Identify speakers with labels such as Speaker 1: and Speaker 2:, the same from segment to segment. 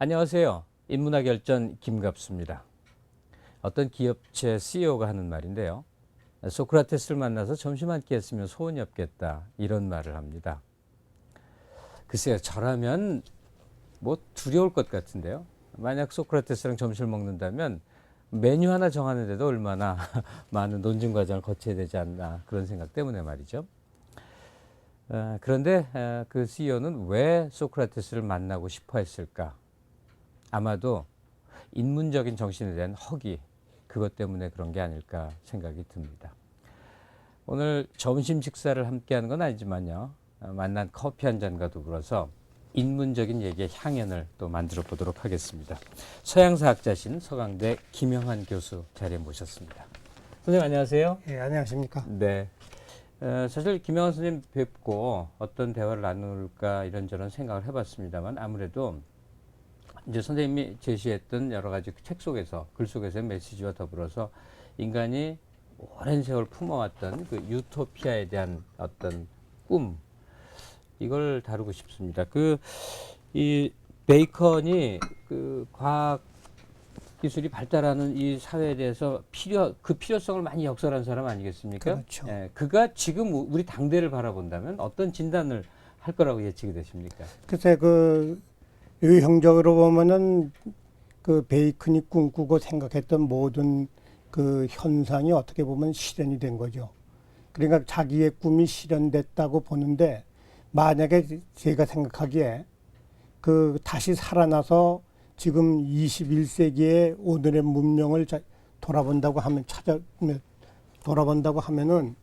Speaker 1: 안녕하세요. 인문학 열전 김갑수입니다. 어떤 기업체 CEO가 하는 말인데요. 소크라테스를 만나서 점심 한 끼 했으면 소원이 없겠다, 이런 말을 합니다. 글쎄요, 저라면 뭐 두려울 것 같은데요. 만약 소크라테스랑 점심을 먹는다면 메뉴 하나 정하는데도 얼마나 많은 논증 과정을 거쳐야 되지 않나, 그런 생각 때문에 말이죠. 그런데 그 CEO는 왜 소크라테스를 만나고 싶어 했을까? 아마도 인문적인 정신에 대한 허기, 그것 때문에 그런 게 아닐까 생각이 듭니다. 오늘 점심 식사를 함께하는 건 아니지만요, 만난 커피 한 잔과 더불어서 인문적인 얘기의 향연을 또 만들어 보도록 하겠습니다. 서양사학자신 서강대 김영환 교수 자리에 모셨습니다. 선생님 안녕하세요.
Speaker 2: 예, 안녕하십니까.
Speaker 1: 네. 사실 김영환 선생님 뵙고 어떤 대화를 나눌까 이런저런 생각을 해봤습니다만, 아무래도 이제 선생님이 제시했던 여러 가지 책 속에서, 글 속에서의 메시지와 더불어서 인간이 오랜 세월 품어왔던 그 유토피아에 대한 어떤 꿈, 이걸 다루고 싶습니다. 이 베이컨이 그 과학 기술이 발달하는 이 사회에 대해서 그 필요성을 많이 역설한 사람 아니겠습니까?
Speaker 2: 그렇죠.
Speaker 1: 예, 그가 지금 우리 당대를 바라본다면 어떤 진단을 할 거라고 예측이 되십니까?
Speaker 2: 글쎄, 유형적으로 보면은 그 베이컨이 꿈꾸고 생각했던 모든 그 현상이 어떻게 보면 실현이 된 거죠. 그러니까 자기의 꿈이 실현됐다고 보는데, 만약에 제가 생각하기에 다시 살아나서 지금 21세기의 오늘의 문명을 돌아본다고 하면은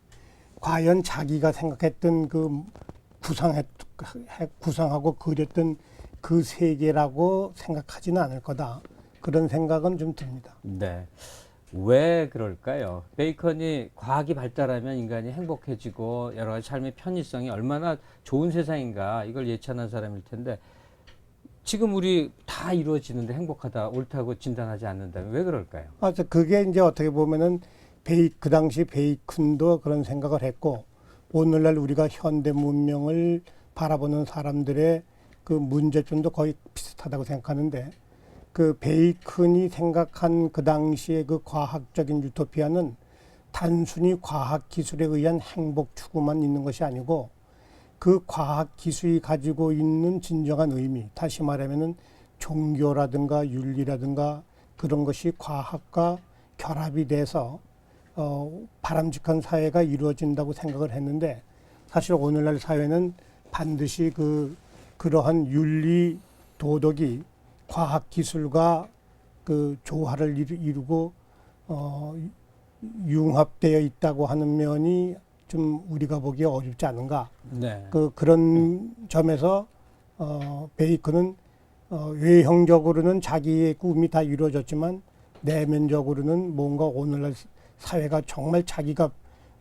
Speaker 2: 과연 자기가 생각했던 구상하고 그렸던 그 세계라고 생각하지는 않을 거다. 그런 생각은 좀 듭니다.
Speaker 1: 네. 왜 그럴까요? 베이컨이 과학이 발달하면 인간이 행복해지고 여러 가지 삶의 편의성이 얼마나 좋은 세상인가, 이걸 예찬한 사람일 텐데, 지금 우리 다 이루어지는데 행복하다, 옳다고 진단하지 않는다면 왜 그럴까요?
Speaker 2: 그게 이제 어떻게 보면은 그 당시 베이컨도 그런 생각을 했고, 오늘날 우리가 현대 문명을 바라보는 사람들의 그 문제점도 거의 비슷하다고 생각하는데, 그 베이컨이 생각한 그 당시의 그 과학적인 유토피아는 단순히 과학 기술에 의한 행복 추구만 있는 것이 아니고, 그 과학 기술이 가지고 있는 진정한 의미, 다시 말하면은 종교라든가 윤리라든가 그런 것이 과학과 결합이 돼서 바람직한 사회가 이루어진다고 생각을 했는데, 사실 오늘날 사회는 반드시 그러한 윤리 도덕이 과학 기술과 그 조화를 이루고 융합되어 있다고 하는 면이 좀 우리가 보기에 어렵지 않은가.
Speaker 1: 네.
Speaker 2: 그런 점에서 베이컨은 외형적으로는 자기의 꿈이 다 이루어졌지만 내면적으로는 뭔가 오늘날 사회가 정말 자기가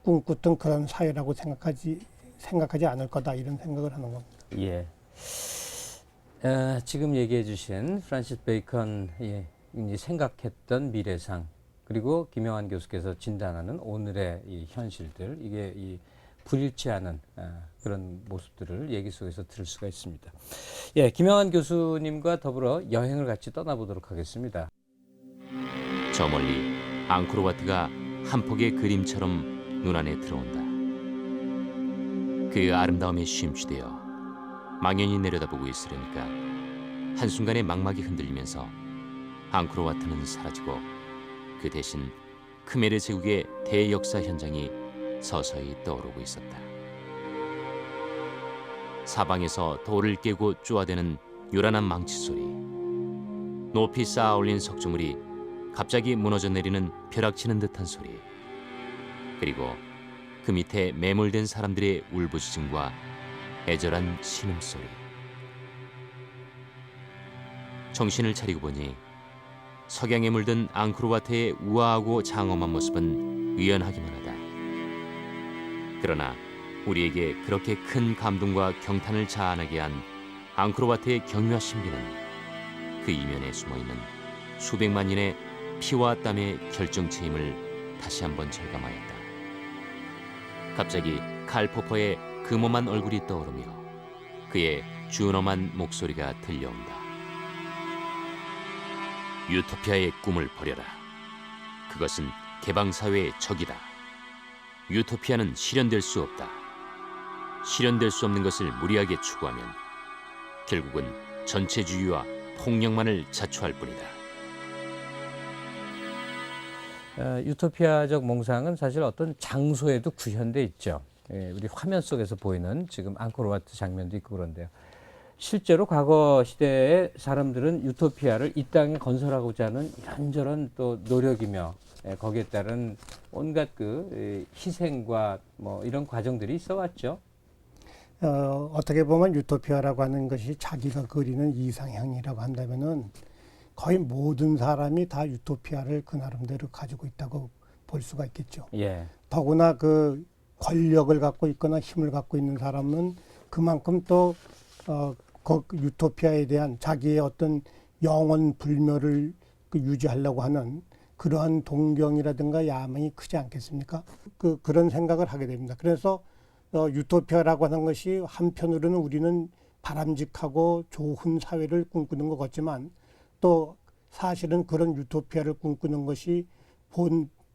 Speaker 2: 꿈꿨던 그런 사회라고 생각하지 않을 거다, 이런 생각을 하는 겁니다.
Speaker 1: 예. 지금 얘기해 주신 프란시스 베이컨이 생각했던 미래상, 그리고 김영환 교수께서 진단하는 오늘의 이 현실들, 이게 이 불일치하는 그런 모습들을 얘기 속에서 들을 수가 있습니다. 예, 김영환 교수님과 더불어 여행을 같이 떠나보도록 하겠습니다.
Speaker 3: 저 멀리 앙코르와트가 한 폭의 그림처럼 눈안에 들어온다. 그 아름다움에 심취되어 망연히 내려다보고 있으려니까 한순간에 망막이 흔들리면서 앙코르와트는 사라지고 그 대신 크메르 제국의 대역사 현장이 서서히 떠오르고 있었다. 사방에서 돌을 깨고 쪼아대는 요란한 망치 소리, 높이 쌓아 올린 석조물이 갑자기 무너져 내리는 벼락치는 듯한 소리, 그리고 그 밑에 매몰된 사람들의 울부짖음과 애절한 신음소리. 정신을 차리고 보니 석양에 물든 앙코르와트의 우아하고 장엄한 모습은 의연하기만 하다. 그러나 우리에게 그렇게 큰 감동과 경탄을 자아나게 한 앙코르와트의 경유와 신비는 그 이면에 숨어있는 수백만 인의 피와 땀의 결정체임을 다시 한번 절감하였다. 갑자기 칼 포퍼의 금엄한 얼굴이 떠오르며 그의 준엄한 목소리가 들려온다. 유토피아의 꿈을 버려라. 그것은 개방사회의 적이다. 유토피아는 실현될 수 없다. 실현될 수 없는 것을 무리하게 추구하면 결국은 전체주의와 폭력만을 자초할 뿐이다.
Speaker 1: 유토피아적 몽상은 사실 어떤 장소에도 구현돼 있죠. 예, 우리 화면 속에서 보이는 지금 앙코르와트 장면도 있고 그런데요. 실제로 과거 시대의 사람들은 유토피아를 이 땅에 건설하고자 하는 이런저런 또 노력이며 거기에 따른 온갖 그 희생과 뭐 이런 과정들이 있어 왔죠.
Speaker 2: 어떻게 보면 유토피아라고 하는 것이 자기가 그리는 이상향이라고 한다면은 거의 모든 사람이 다 유토피아를 그 나름대로 가지고 있다고 볼 수가 있겠죠.
Speaker 1: 예.
Speaker 2: 더구나 그 권력을 갖고 있거나 힘을 갖고 있는 사람은 그만큼 또 그 유토피아에 대한 자기의 어떤 영원 불멸을 유지하려고 하는 그러한 동경이라든가 야망이 크지 않겠습니까? 그런 생각을 하게 됩니다. 그래서 유토피아라고 하는 것이 한편으로는 우리는 바람직하고 좋은 사회를 꿈꾸는 것 같지만 또 사실은 그런 유토피아를 꿈꾸는 것이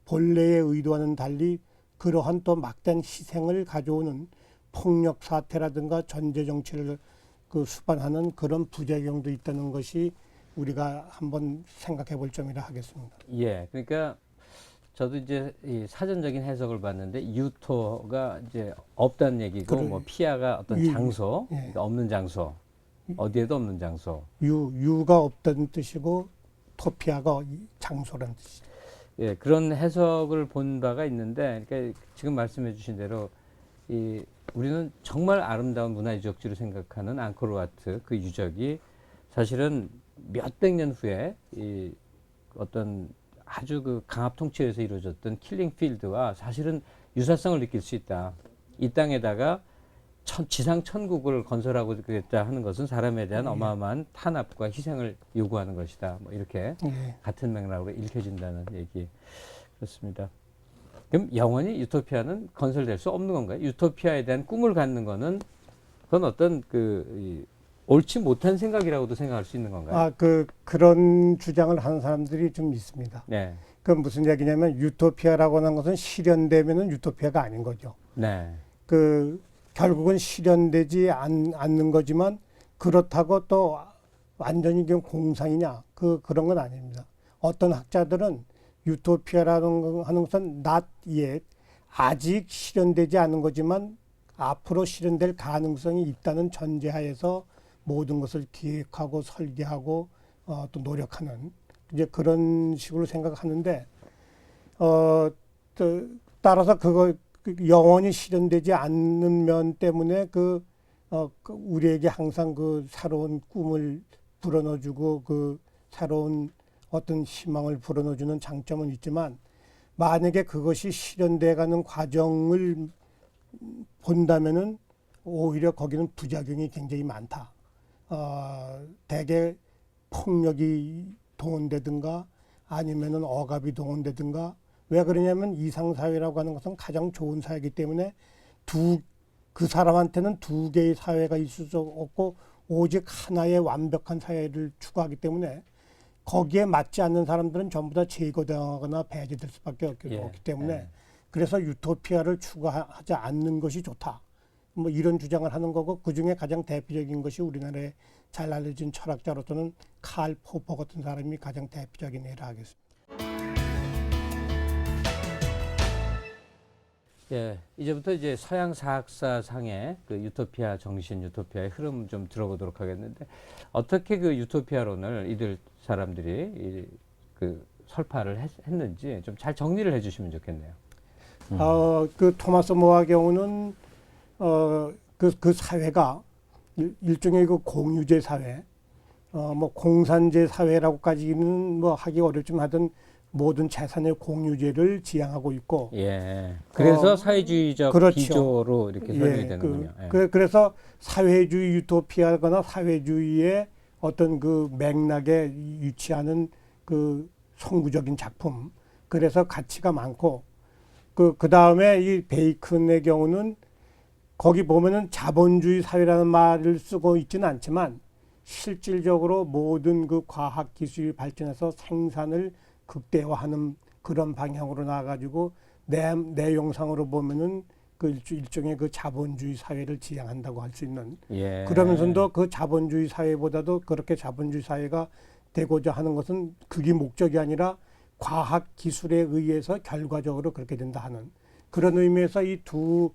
Speaker 2: 본래의 의도와는 달리 그러한 또 막대한 희생을 가져오는 폭력 사태라든가 전제 정치를 수반하는 그런 부작용도 있다는 것이 우리가 한번 생각해 볼 점이라 하겠습니다.
Speaker 1: 예. 그러니까 저도 이제 이 사전적인 해석을 봤는데 유토가 이제 없다는 얘기고 뭐 피아가 어떤 장소,
Speaker 2: 예.
Speaker 1: 그러니까 없는 장소, 어디에도 없는 장소.
Speaker 2: 유가 없다는 뜻이고 토피아가 장소라는 뜻이죠.
Speaker 1: 예, 그런 해석을 본 바가 있는데, 그러니까 지금 말씀해 주신 대로 우리는 정말 아름다운 문화 유적지로 생각하는 앙코르와트 그 유적이 사실은 몇백 년 후에 이 어떤 아주 그 강압 통치에서 이루어졌던 킬링 필드와 사실은 유사성을 느낄 수 있다. 이 땅에다가 지상 천국을 건설하고자 하는 것은 사람에 대한 어마어마한 탄압과 희생을 요구하는 것이다. 뭐 이렇게 같은 맥락으로 읽혀진다는 얘기 그렇습니다. 그럼 영원히 유토피아는 건설될 수 없는 건가요? 유토피아에 대한 꿈을 갖는 거는 그건 어떤 옳지 못한 생각이라고도 생각할 수 있는 건가요?
Speaker 2: 그런 주장을 하는 사람들이 좀 있습니다.
Speaker 1: 네.
Speaker 2: 그 무슨 얘기냐면 유토피아라고 하는 것은 실현되면은 유토피아가 아닌 거죠.
Speaker 1: 네.
Speaker 2: 결국은 실현되지 않는 거지만 그렇다고 또 완전히 공상이냐 그런 건 아닙니다. 어떤 학자들은 유토피아라는 하는 것은 not yet 아직 실현되지 않은 거지만 앞으로 실현될 가능성이 있다는 전제하에서 모든 것을 기획하고 설계하고 또 노력하는 이제 그런 식으로 생각하는데 따라서 영원히 실현되지 않는 면 때문에 우리에게 항상 새로운 꿈을 불어넣어주고 새로운 어떤 희망을 불어넣어주는 장점은 있지만 만약에 그것이 실현돼가는 과정을 본다면은 오히려 거기는 부작용이 굉장히 많다. 대개 폭력이 동원되든가 아니면은 억압이 동원되든가 왜 그러냐면 이상사회라고 하는 것은 가장 좋은 사회이기 때문에 그 사람한테는 두 개의 사회가 있을 수 없고 오직 하나의 완벽한 사회를 추구하기 때문에 거기에 맞지 않는 사람들은 전부 다 제거당하거나 배제될 수밖에 없기 때문에 그래서 유토피아를 추구하지 않는 것이 좋다. 뭐 이런 주장을 하는 거고 그중에 가장 대표적인 것이 우리나라에 잘 알려진 철학자로서는 칼 포퍼 같은 사람이 가장 대표적인 예라 하겠습니다.
Speaker 1: 예, 이제부터 이제 서양 사학사상의 유토피아 정신, 유토피아의 흐름 좀 들어보도록 하겠는데 어떻게 유토피아론을 이들 사람들이 설파를 했는지 좀 잘 정리를 해주시면 좋겠네요.
Speaker 2: 토마스 모어의 경우는 그 사회가 일종의 공유제 사회, 뭐 공산제 사회라고까지는 뭐 하기 어렵지만 하여튼 모든 재산의 공유제를 지향하고 있고.
Speaker 1: 예. 그래서 사회주의적
Speaker 2: 그렇죠.
Speaker 1: 기조로 이렇게 설명이 되는군요.
Speaker 2: 그래서 사회주의 유토피아거나 사회주의의 어떤 맥락에 위치하는 성구적인 작품. 그래서 가치가 많고. 그 다음에 이 베이컨의 경우는 거기 보면은 자본주의 사회라는 말을 쓰고 있지는 않지만 실질적으로 모든 그 과학 기술이 발전해서 생산을 극대화하는 그런 방향으로 나가지고 내용상으로 보면은 그 일종의 그 자본주의 사회를 지향한다고 할 수 있는
Speaker 1: 예.
Speaker 2: 그러면서도 그 자본주의 사회보다도 그렇게 자본주의 사회가 되고자 하는 것은 그게 목적이 아니라 과학 기술에 의해서 결과적으로 그렇게 된다 하는 그런 의미에서 이 두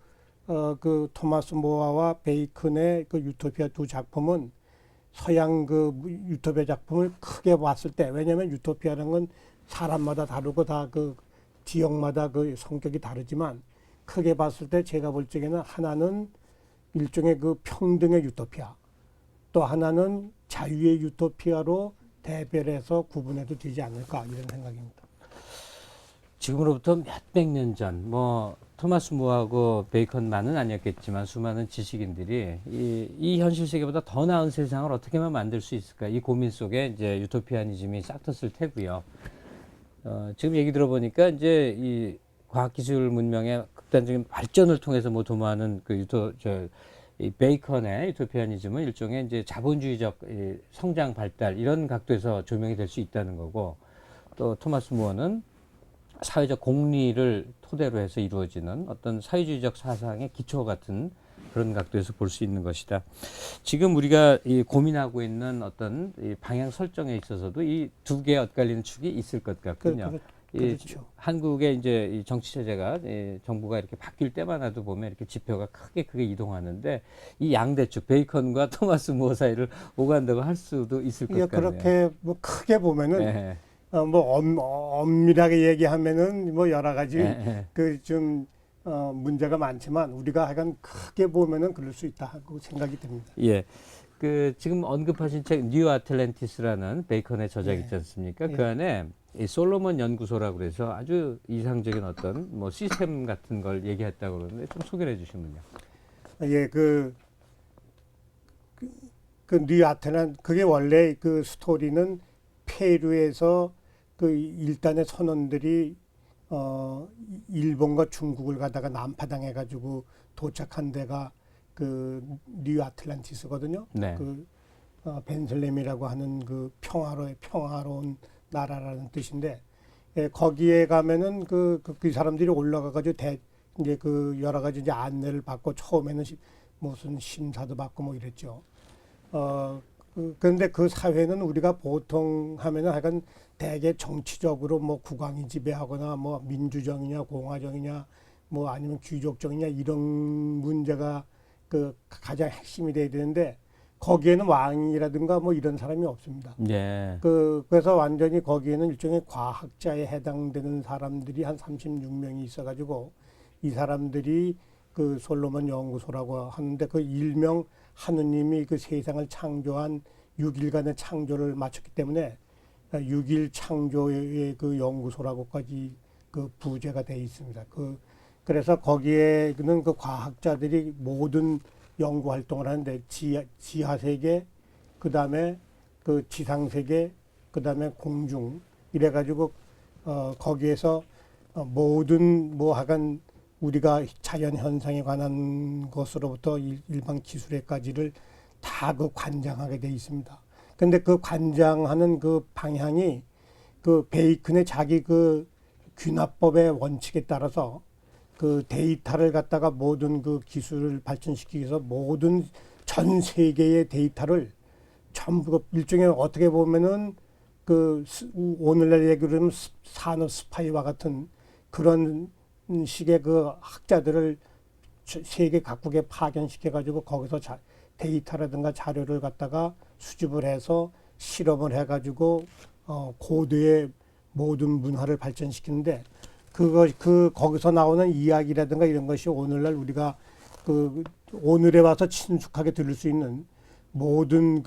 Speaker 2: 그 토마스 모어와 베이컨의 그 유토피아 두 작품은 서양 그 유토피아 작품을 크게 봤을 때 왜냐하면 유토피아라는 건 사람마다 다르고 다 그 지역마다 그 성격이 다르지만 크게 봤을 때 제가 볼 적에는 하나는 일종의 그 평등의 유토피아 또 하나는 자유의 유토피아로 대별해서 구분해도 되지 않을까 이런 생각입니다.
Speaker 1: 지금으로부터 몇백 년 전, 뭐 토마스 모어하고 베이컨만은 아니었겠지만 수많은 지식인들이 이 현실 세계보다 더 나은 세상을 어떻게만 만들 수 있을까 이 고민 속에 이제 유토피아니즘이 싹 텄을 테고요. 지금 얘기 들어보니까 이제 이 과학기술 문명의 극단적인 발전을 통해서 뭐 도모하는 그 이 베이컨의 유토피아니즘은 일종의 이제 자본주의적 이 성장 발달 이런 각도에서 조명이 될 수 있다는 거고 또 토마스 무어는 사회적 공리를 토대로 해서 이루어지는 어떤 사회주의적 사상의 기초 같은 그런 각도에서 볼 수 있는 것이다. 지금 우리가 이 고민하고 있는 어떤 이 방향 설정에 있어서도 이 두 개의 엇갈리는 축이 있을 것 같군요.
Speaker 2: 그렇죠.
Speaker 1: 한국의 이제 이 정치 체제가 정부가 이렇게 바뀔 때마다도 보면 이렇게 지표가 크게 이동하는데 이 양대축 베이컨과 토마스 무어 사이를 오간다고 할 수도 있을 것 같네요.
Speaker 2: 그렇게 뭐 크게 보면은
Speaker 1: 네.
Speaker 2: 뭐 엄밀하게 얘기하면은 뭐 여러 가지
Speaker 1: 네.
Speaker 2: 그 좀 문제가 많지만 우리가 하여간 크게 보면은 그럴 수 있다 하고 생각이 듭니다.
Speaker 1: 예. 그 지금 언급하신 책 뉴 아틀랜티스라는 베이컨의 저작 있지 않습니까? 그 안에 이 솔로몬 연구소라고 그래서 아주 이상적인 어떤 뭐 시스템 같은 걸 얘기했다고 그러는데 좀 소개를 해 주시면요.
Speaker 2: 예, 뉴 아틀란 그게 원래 그 스토리는 페루에서 그 일단의 선원들이 일본과 중국을 가다가 난파당해 가지고 도착한 데가 그 뉴 아틀란티스거든요.
Speaker 1: 네.
Speaker 2: 벤슬렘이라고 하는 그 평화로운 나라라는 뜻인데 거기에 가면은 그 사람들이 올라가 가지고 이제 그 여러 가지 이제 안내를 받고 처음에는 무슨 심사도 받고 뭐 이랬죠. 그런데 그 사회는 우리가 보통 하면은 하여간 대개 정치적으로 뭐 국왕이 지배하거나 뭐 민주정이냐 공화정이냐 뭐 아니면 귀족정이냐 이런 문제가 그 가장 핵심이 돼야 되는데 거기에는 왕이라든가 뭐 이런 사람이 없습니다.
Speaker 1: 예.
Speaker 2: 그래서 완전히 거기에는 일종의 과학자에 해당되는 사람들이 한 36명이 있어가지고 이 사람들이 그 솔로몬 연구소라고 하는데 그 일명 하느님이 그 세상을 창조한 6일간의 창조를 마쳤기 때문에 6일 창조의 그 연구소라고까지 그 부제가 돼 있습니다. 그래서 거기에는 그 과학자들이 모든 연구 활동을 하는데 지하 세계, 그 다음에 그 지상 세계, 그 다음에 공중 이래 가지고 거기에서 모든 뭐 하간 우리가 자연 현상에 관한 것으로부터 일반 기술에까지를 다 그 관장하게 돼 있습니다. 근데 그 관장하는 그 방향이 그 베이컨의 자기 그 귀납법의 원칙에 따라서 그 데이터를 갖다가 모든 그 기술을 발전시키기 위해서 모든 전 세계의 데이터를 전부 일종의 어떻게 보면은 그 오늘날 얘기로 하면 산업 스파이와 같은 그런 식의 그 학자들을 세계 각국에 파견시켜 가지고 거기서 데이터라든가 자료를 갖다가 수집을 해서 실험을 해 가지고 고도의 모든 문화를 발전시키는데 거기서 나오는 이야기라든가 이런 것이 오늘날 우리가 오늘에 와서 친숙하게 들을 수 있는 모든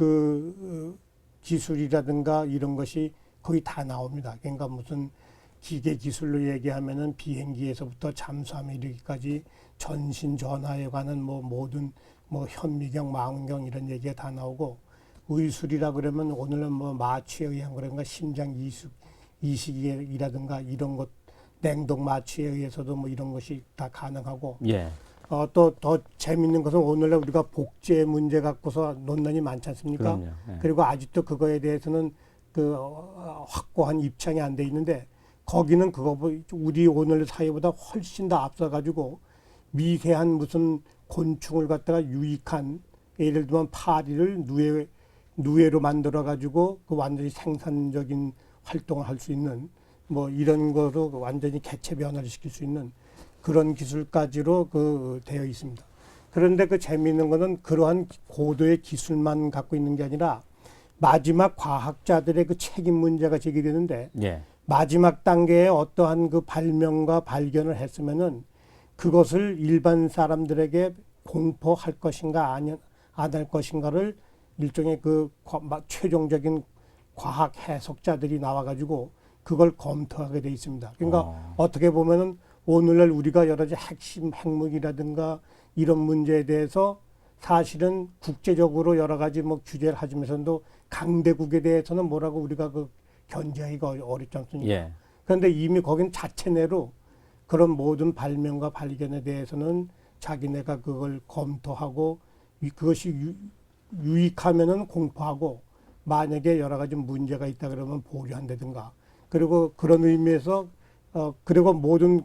Speaker 2: 기술이라든가 이런 것이 거의 다 나옵니다. 그러니까 무슨 기계 기술로 얘기하면은 비행기에서부터 잠수함에 이르기까지 전신 전화에 관한 뭐 모든 뭐 현미경, 망원경 이런 얘기가 다 나오고 의술이라 그러면 오늘은 뭐 마취에 의한 그런가 심장 이식이라든가 이런 것 냉동 마취에 의해서도 뭐 이런 것이 다 가능하고
Speaker 1: 예.
Speaker 2: 또 더 재밌는 것은 오늘날 우리가 복제 문제 갖고서 논란이 많지 않습니까?
Speaker 1: 그럼요. 예.
Speaker 2: 그리고 아직도 그거에 대해서는 확고한 입장이 안 돼 있는데 거기는 우리 오늘 사회보다 훨씬 더 앞서가지고 미세한 무슨 곤충을 갖다가 유익한 예를 들면 파리를 누에로 만들어가지고 그 완전히 생산적인 활동을 할 수 있는 뭐 이런 거로 완전히 개체 변화를 시킬 수 있는 그런 기술까지로 되어 있습니다. 그런데 그 재미있는 거는 그러한 고도의 기술만 갖고 있는 게 아니라 마지막 과학자들의 그 책임 문제가 제기되는데
Speaker 1: 예.
Speaker 2: 마지막 단계에 어떠한 그 발명과 발견을 했으면은 그것을 일반 사람들에게 공포할 것인가 안 할 것인가를 일종의 최종적인 과학 해석자들이 나와가지고 그걸 검토하게 돼 있습니다. 그러니까 어떻게 보면은 오늘날 우리가 여러 가지 핵무기라든가 이런 문제에 대해서 사실은 국제적으로 여러 가지 뭐 규제를 하면서도 강대국에 대해서는 뭐라고 우리가 견제하기가 어렵지 않습니까?
Speaker 1: 예.
Speaker 2: 그런데 이미 거긴 자체 내로 그런 모든 발명과 발견에 대해서는 자기네가 그걸 검토하고 그것이 유익하면은 공포하고 만약에 여러 가지 문제가 있다 그러면 보류한다든가 그리고 그런 의미에서 그리고 모든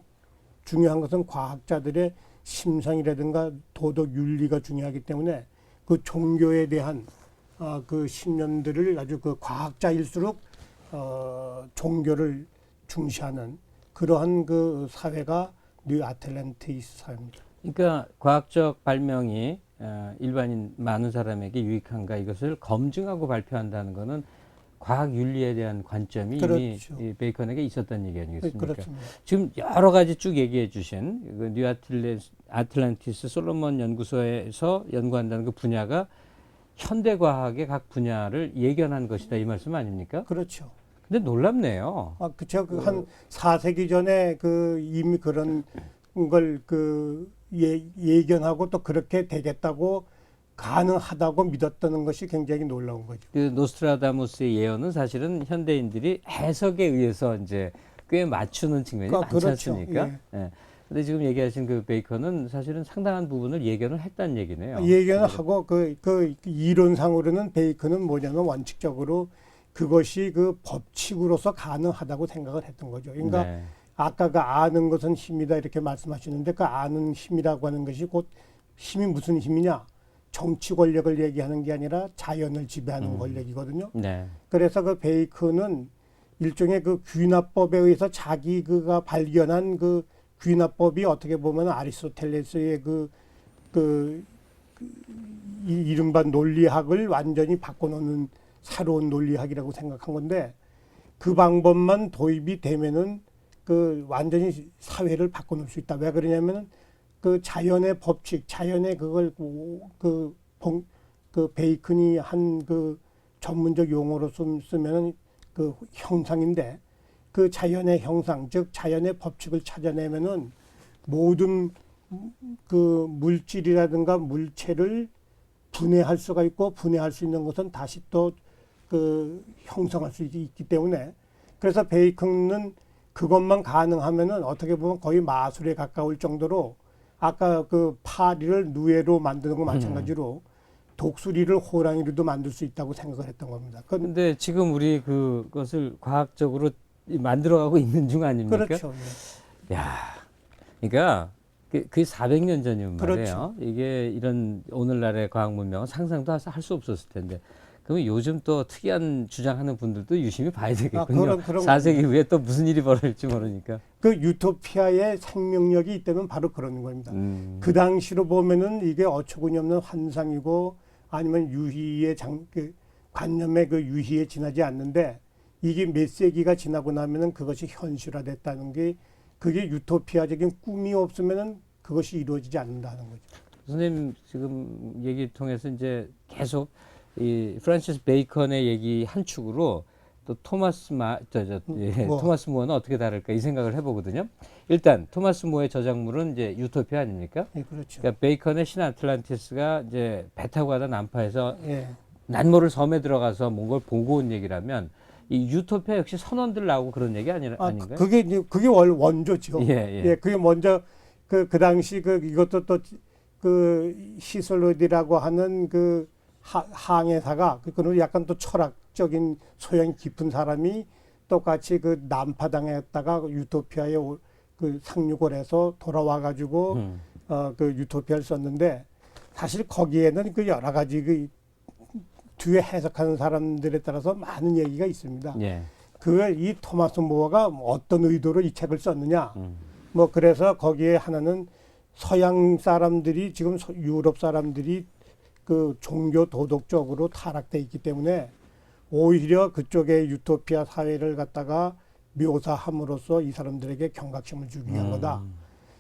Speaker 2: 중요한 것은 과학자들의 심성이라든가 도덕 윤리가 중요하기 때문에 그 종교에 대한 그 신념들을 아주 그 과학자일수록 종교를 중시하는 그러한 그 사회가 뉴 아틀란티스 사회입니다.
Speaker 1: 그러니까 과학적 발명이 일반인 많은 사람에게 유익한가 이것을 검증하고 발표한다는 것은 과학 윤리에 대한 관점이
Speaker 2: 그렇죠.
Speaker 1: 이미 베이컨에게 있었던 얘기 아니겠습니까?
Speaker 2: 그렇습니다.
Speaker 1: 지금 여러 가지 쭉 얘기해 주신 그 뉴 아틀란티스 솔로몬 연구소에서 연구한다는 그 분야가 현대 과학의 각 분야를 예견한 것이다 이 말씀 아닙니까?
Speaker 2: 그렇죠.
Speaker 1: 근데 놀랍네요.
Speaker 2: 그쵸. 한 4세기 전에 이미 그런 걸 예견하고 또 그렇게 되겠다고 가능하다고 믿었다는 것이 굉장히 놀라운 거죠.
Speaker 1: 그 노스트라다무스의 예언은 사실은 현대인들이 해석에 의해서 이제 꽤 맞추는 측면이 많지
Speaker 2: 그렇죠.
Speaker 1: 않습니까? 예. 근데 지금 얘기하신 그 베이컨은 사실은 상당한 부분을 예견을 했다는 얘기네요.
Speaker 2: 예견을 하고 이론상으로는 베이컨은 뭐냐면 원칙적으로 그것이 그 법칙으로서 가능하다고 생각을 했던 거죠. 그러니까
Speaker 1: 네.
Speaker 2: 아까 그 아는 것은 힘이다 이렇게 말씀하시는데 그 아는 힘이라고 하는 것이 곧 힘이 무슨 힘이냐? 정치 권력을 얘기하는 게 아니라 자연을 지배하는 권력이거든요.
Speaker 1: 네.
Speaker 2: 그래서 그 베이컨은 일종의 그 귀납법에 의해서 자기가 발견한 그 귀납법이 어떻게 보면 아리스토텔레스의 이른바 논리학을 완전히 바꿔놓는 새로운 논리학이라고 생각한 건데 그 방법만 도입이 되면은 완전히 사회를 바꿔놓을 수 있다. 왜 그러냐면은 그 자연의 법칙, 자연의 그걸 베이컨이 한 전문적 용어로 쓰면은 그 형상인데 그 자연의 형상, 즉 자연의 법칙을 찾아내면은 모든 그 물질이라든가 물체를 분해할 수가 있고 분해할 수 있는 것은 다시 또 형성할 수 있기 때문에 그래서 베이컨은 그것만 가능하면은 어떻게 보면 거의 마술에 가까울 정도로 아까 그 파리를 누에로 만드는 거 마찬가지로 독수리를 호랑이로도 만들 수 있다고 생각을 했던 겁니다.
Speaker 1: 근데 지금 우리 그것을 과학적으로 만들어가고 있는 중 아닙니까?
Speaker 2: 그렇죠.
Speaker 1: 야, 그러니까 그게 400년 전이면 말이에요.
Speaker 2: 그렇죠.
Speaker 1: 이게 이런 오늘날의 과학 문명은 상상도 할 수 없었을 텐데. 그러면 요즘 또 특이한 주장하는 분들도 유심히 봐야 되겠군요.
Speaker 2: 그런
Speaker 1: 4세기 후에 또 무슨 일이 벌어질지 모르니까.
Speaker 2: 그 유토피아의 생명력이 있다면 바로 그런 겁니다. 그 당시로 보면은 이게 어처구니 없는 환상이고 아니면 유희의 관념의 유희에 지나지 않는데 이게 몇 세기가 지나고 나면은 그것이 현실화됐다는 게 그게 유토피아적인 꿈이 없으면은 그것이 이루어지지 않는다는 거죠.
Speaker 1: 선생님 지금 얘기 통해서 이제 계속 이 프란시스 베이컨의 얘기 한 축으로 또 토마스 토마스 무어는 어떻게 다를까 이 생각을 해보거든요. 일단 토마스 무어의 저작물은 이제 유토피아 아닙니까?
Speaker 2: 예, 그렇죠.
Speaker 1: 그러니까 베이컨의 신 아틀란티스가 이제 배 타고 가다 난파해서
Speaker 2: 예.
Speaker 1: 난모를 섬에 들어가서 뭔가를 보고 온 얘기라면 이 유토피아 역시 선원들 나오고 그런 얘기 아닌가요?
Speaker 2: 그게 원조죠.
Speaker 1: 예.
Speaker 2: 그게 먼저 그 당시 이것도 또 그 히슬로디라고 하는 그 항해사가 그는 약간 또 철학적인 소양이 깊은 사람이 똑같이 그 난파당했다가 유토피아에 그 상륙을 해서 돌아와 가지고 그 유토피아를 썼는데 사실 거기에는 그 여러 가지 그 뒤에 해석하는 사람들에 따라서 많은 얘기가 있습니다.
Speaker 1: 예.
Speaker 2: 이 토마스 모어가 어떤 의도로 이 책을 썼느냐. 뭐 그래서 거기에 하나는 서양 사람들이 지금 유럽 사람들이 그 종교 도덕적으로 타락돼 있기 때문에 오히려 그쪽의 유토피아 사회를 갖다가 묘사함으로써 이 사람들에게 경각심을 주기 위한 거다.